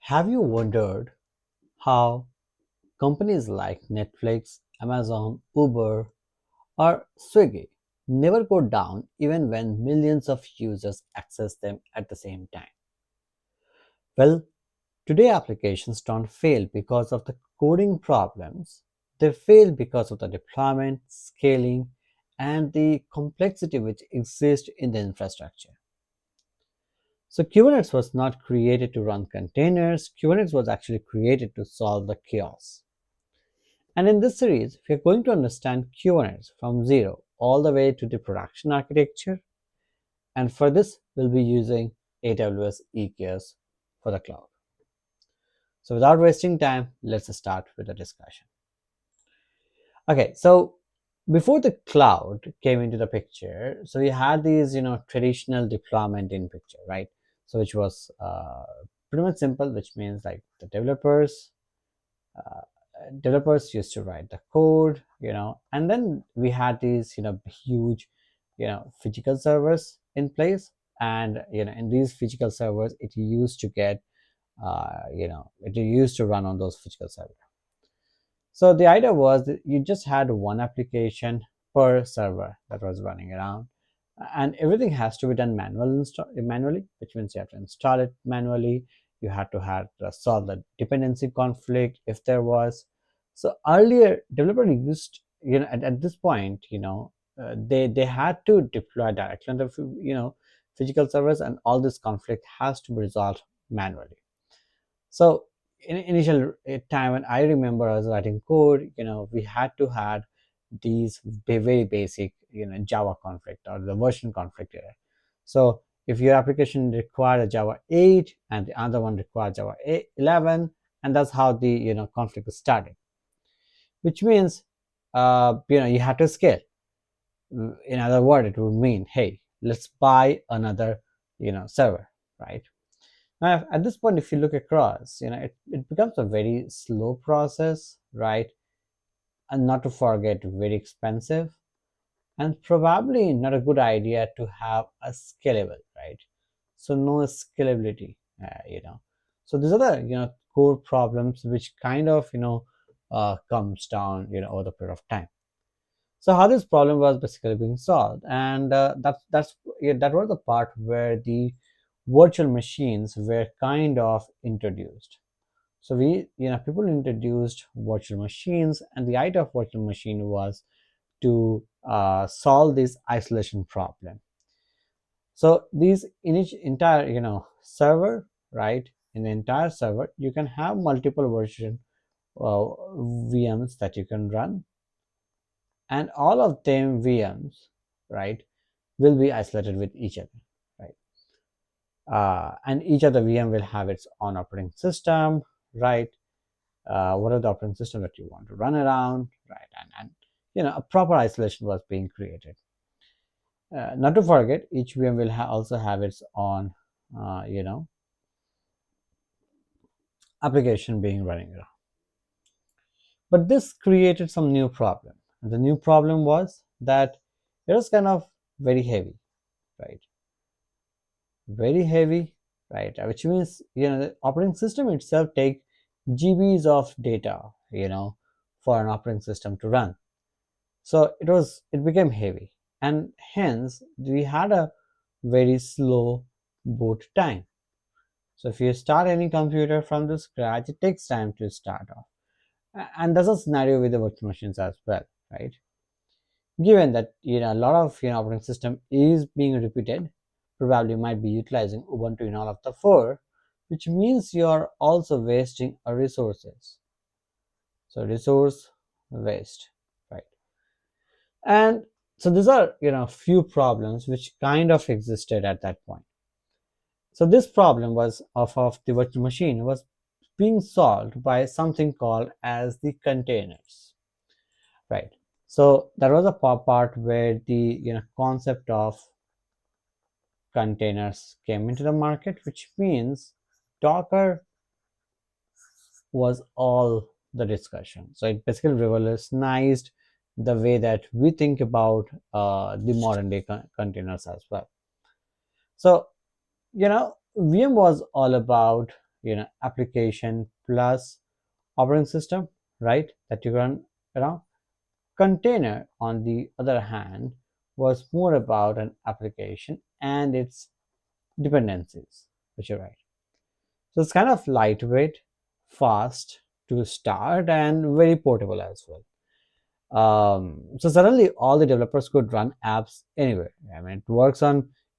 Have you wondered how companies like Netflix, Amazon, Uber, or Swiggy never go down even when millions of users access them at the same time? Well, today applications don't fail because of the coding problems. They fail because of the deployment, scaling, and the complexity which exists in the infrastructure. So Kubernetes was not created to run containers. Kubernetes was actually created to solve the chaos. And in this series, we are going to understand Kubernetes from zero all the way to the production architecture. And for this, we'll be using AWS EKS for the cloud. So without wasting time, let's start with the discussion. Okay, so before the cloud came into the picture, so we had these, traditional deployment in picture, right? So which was pretty much simple, which means like the uh, developers used to write the code, and then we had these, huge, physical servers in place, and in these physical servers, it used to run on those physical servers. So the idea was that you just had one application per server that was running around, and everything has to be done manually, which means you have to install it manually. You had to have solve the dependency conflict if there was. So earlier, developer used, at this point, they had to deploy directly on the physical servers, and all this conflict has to be resolved manually. So in initial time when I remember I was writing code, we had to have these very basic, Java conflict or the version conflict here. So if your application required a Java 8 and the other one required Java 11, and that's how the conflict is starting, which means you have to scale. In other words, it would mean, hey, let's buy another server, right? Now, at this point, if you look across, it becomes a very slow process, right? And not to forget, very expensive, and probably not a good idea to have a scalable, right? So no scalability, So these are the core problems which kind of comes down over the period of time. So how this problem was basically being solved, and that was the part where the virtual machines were kind of introduced. So people introduced virtual machines, and the idea of virtual machine was to solve this isolation problem. So these in each entire server, right? In the entire server, you can have multiple version VMs that you can run, and all of them VMs, right, will be isolated with each other, right? And each of the VM will have its own operating system, right? What are the operating system that you want to run around, right? And a proper isolation was being created. Not to forget, each VM will also have its own, application being running around. But this created some new problem. And the new problem was that it was kind of very heavy, right? Very heavy, right? Which means the operating system itself take GBs of data, for an operating system to run. So it became heavy, and hence we had a very slow boot time. So if you start any computer from the scratch, it takes time to start off. And that's a scenario with the virtual machines as well, right? Given that a lot of operating system is being repeated, probably might be utilizing Ubuntu in all of the four, which means you are also wasting resources. So resource waste, right? And so these are few problems which kind of existed at that point. So this problem was of the virtual machine was being solved by something called as the containers, right? So that was a part where the concept of containers came into the market, which means Docker was all the discussion. So it basically revolutionized the way that we think about the modern day containers as well. So VM was all about application plus operating system, right, that you run around. Container, on the other hand, was more about an application and its dependencies, which you write. So it's kind of lightweight, fast to start, and very portable as well. So suddenly all the developers could run apps anywhere. I mean,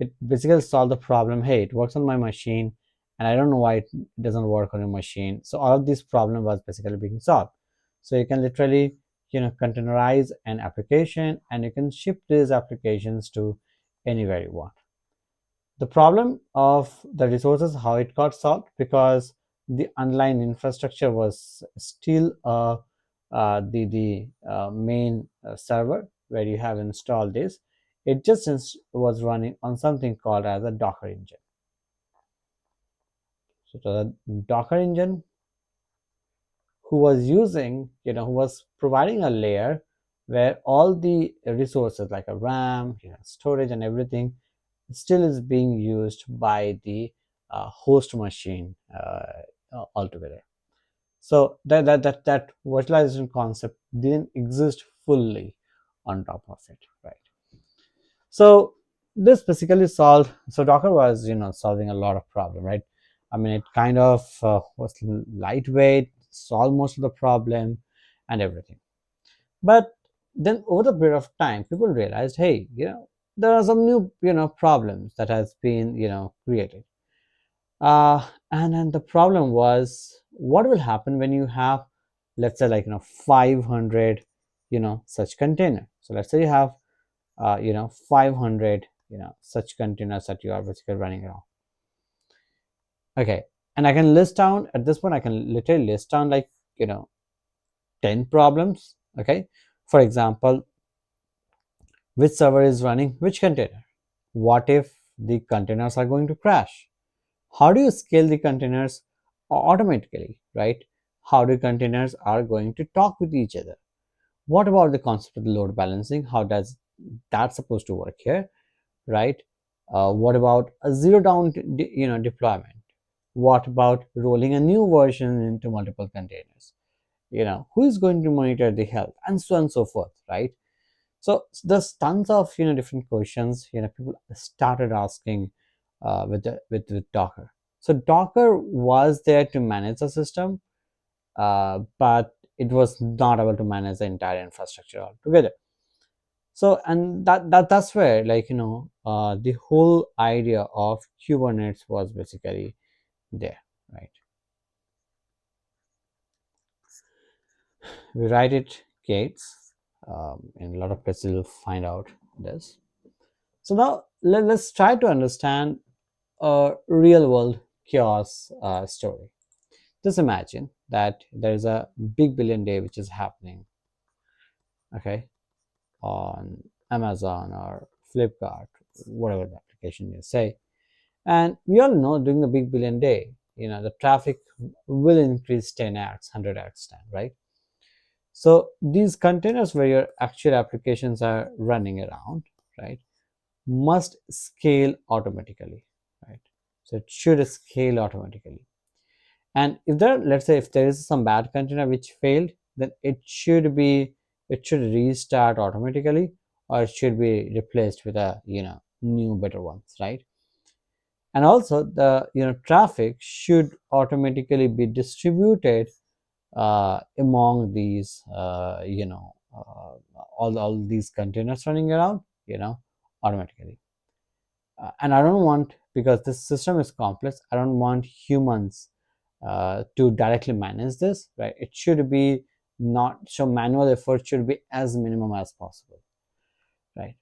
it basically solved the problem. Hey, it works on my machine, and I don't know why it doesn't work on your machine. So all of this problem was basically being solved. So you can literally, containerize an application, and you can ship these applications to anywhere you want. The problem of the resources, how it got solved, because the underlying infrastructure was still the main server where you have installed this. It just was running on something called as a Docker engine. So the Docker engine, who was providing a layer where all the resources like a RAM, storage, and everything still is being used by the host machine altogether. So that virtualization concept didn't exist fully on top of it, right? So this basically solved. So Docker was solving a lot of problem, right? I mean, it kind of was lightweight, solved most of the problem and everything. But then over the period of time, people realized, hey, there are some new problems that has been created. And then the problem was, what will happen when you have, let's say, like 500 such container. So let's say you have 500 such containers that you are basically running around. Okay, and I can list down at this point, I can literally list down like 10 problems. Okay, for example, which server is running which container? What if the containers are going to crash? How do you scale the containers automatically, right? How do containers are going to talk with each other? What about the concept of the load balancing? How does that supposed to work here, right? What about a zero down deployment? What about rolling a new version into multiple containers? Who is going to monitor the health, and so on and so forth, right? So there's tons of different questions people started asking with Docker. So Docker was there to manage the system, but it was not able to manage the entire infrastructure altogether. So and that's where, like, the whole idea of Kubernetes was basically there, right? We write it K8s. In a lot of places you'll find out this. So now let's try to understand a real world chaos story. Just imagine that there is a big billion day which is happening, okay, on Amazon or Flipkart, whatever the application you say. And we all know during the big billion day, the traffic will increase 10x, 100x time, right? So these containers where your actual applications are running around, right, must scale automatically, right? So it should scale automatically. And if there, let's say, if there is some bad container which failed, then it should restart automatically, or it should be replaced with a new better ones, right? And also the traffic should automatically be distributed among these all these containers running around automatically. And I don't want, because this system is complex, I don't want humans to directly manage this, right? It should be not, so manual effort should be as minimum as possible, right?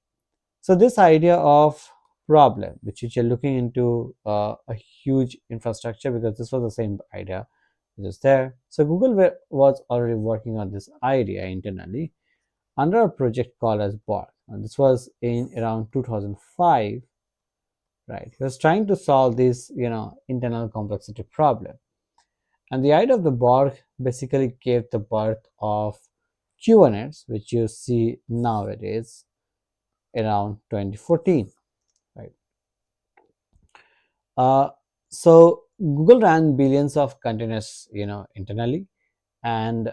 So this idea of problem, which you're looking into a huge infrastructure, because this was the same idea which is there. So Google was already working on this idea internally under a project called as Borg. And this was in around 2005, right? He was trying to solve this internal complexity problem. And the idea of the Borg basically gave the birth of Kubernetes, which you see nowadays around 2014, right? So Google ran billions of containers, internally, and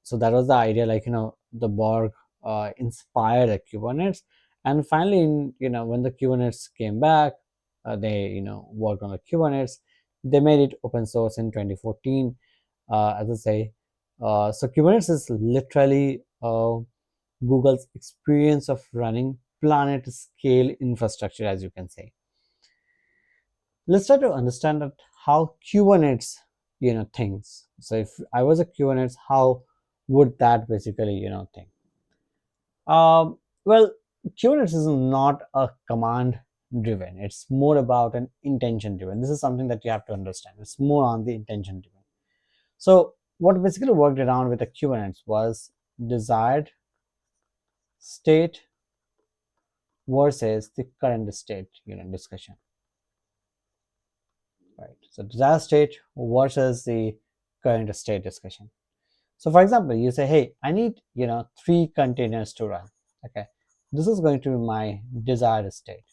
so that was the idea. Like the Borg inspired the Kubernetes, and finally, when the Kubernetes came back, they worked on the Kubernetes. They made it open source in 2014. As I say, so Kubernetes is literally Google's experience of running planet scale infrastructure, as you can say. Let's try to understand that how Kubernetes thinks. So if I was a Kubernetes, how would that basically think? Well, Kubernetes is not a command driven, it's more about an intention driven. This is something that you have to understand. It's more on the intention driven. So what basically worked around with the Kubernetes was desired state versus the current state discussion, right? So desired state versus the current state discussion. So for example, you say, hey, I need 3 containers to run. Okay, this is going to be my desired state.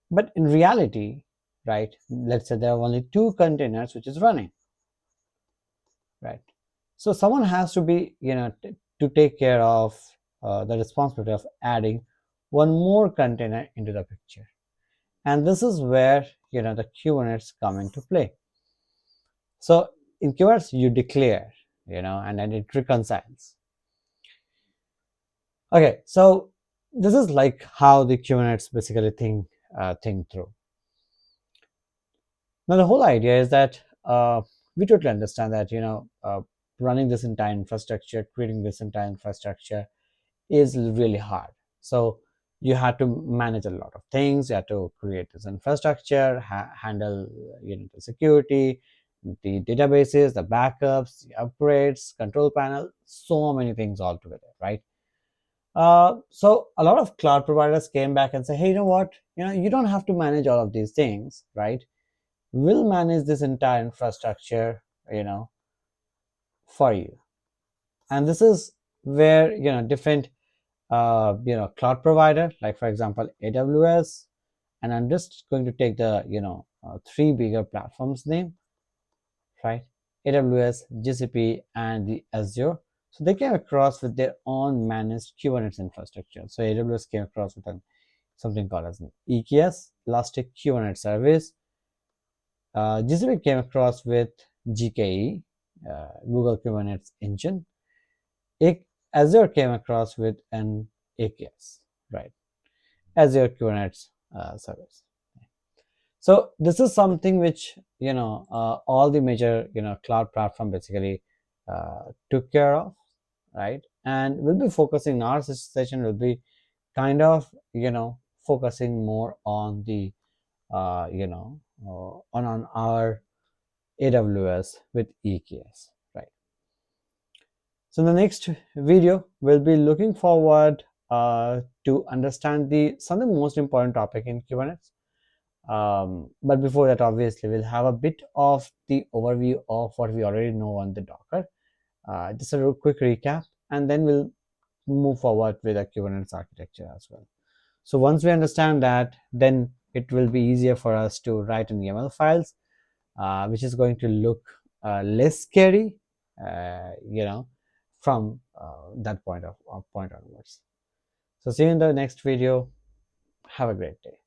But in reality, right, let's say there are only 2 containers which is running, right? So someone has to be to take care of the responsibility of adding one more container into the picture. And this is where the Kubernetes come into play. So in Kubernetes you declare, and then it reconciles. Okay, so this is like how the Kubernetes basically think through. Now the whole idea is that we totally understand that running this entire infrastructure, creating this entire infrastructure is really hard. So you have to manage a lot of things. You have to create this infrastructure, handle the security, the databases, the backups, the upgrades, control panel, so many things all together, right? So a lot of cloud providers came back and say, hey, you know what? You don't have to manage all of these things, right? We'll manage this entire infrastructure, for you. And this is where different cloud provider, like for example AWS, and I'm just going to take the 3 bigger platforms name, right? AWS, GCP, and the Azure. So they came across with their own managed Kubernetes infrastructure. So AWS came across with something called as an EKS, Elastic Kubernetes Service. GCP came across with GKE, Google Kubernetes Engine. Azure came across with an AKS, right? Azure Kubernetes Service. So this is something which all the major cloud platform basically took care of, right? And we'll be focusing, our session will be kind of focusing more on the on our AWS with EKS, right? So in the next video, we'll be looking forward to understand some of the most important topic in Kubernetes. But before that, obviously, we'll have a bit of the overview of what we already know on the Docker. Just a real quick recap, and then we'll move forward with the Kubernetes architecture as well. So once we understand that, then it will be easier for us to write in YAML files, which is going to look less scary, from that point onwards. So see you in the next video. Have a great day.